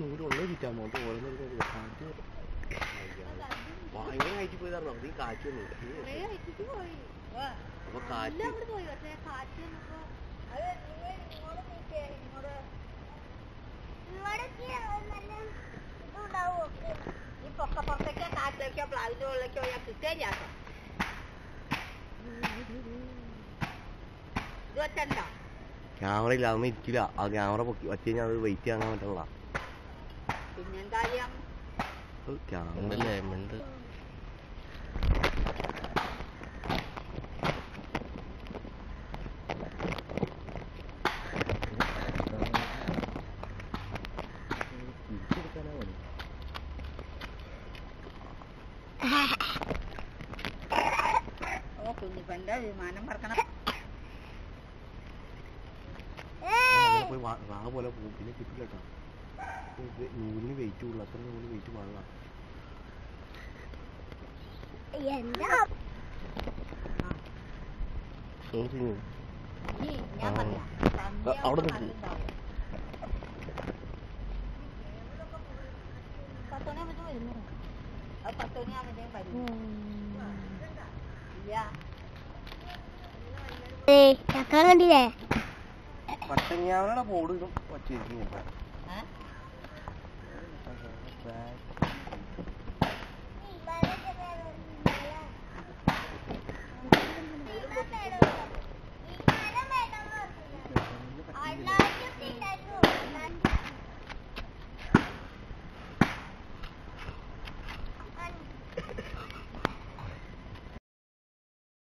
നൂറുള്ള കിട്ടാമോട്ട് ഓരോന്നും കാറ്റ് ഭയങ്കരമായിട്ട് പോയി തരണോ നീ കാറ്റൊന്നും അപ്പൊ കാറ്റ് ഈ പൊക്കപ്പുറത്തേക്കോ കാറ്റിലേക്കോ പ്ലാവിന്റെ മുകളിലേക്കോ ഞാൻ കിട്ടേരിയാക്കാം ഇത് വെച്ചോ ക്യാമറ ഇല്ലാതെ ഇരിക്കില്ല ആ ക്യാമറ പൊക്കി വച്ച് കഴിഞ്ഞാൽ അത് വെയിറ്റ് ചെയ്യാൻ പറ്റുള്ള പിന്നെന്താ ക്യാമറ ലേമുണ്ട് കുഞ്ഞിപ്പന്റെ വിമാനം പറക്കണം റാ പോലെ പോകും പിന്നെ കിട്ടില്ല കേട്ടോ നൂലിന് വെയിറ്റ് ഉള്ളു അത്ര നൂല് വെയിറ്റ് പാടില്ല അവിടെ നിൽക്കും കണ്ടില്ലേ പട്ടങ്ങാവരുടെ ബോർഡ് വച്ചിരിക്കുന്നില്ല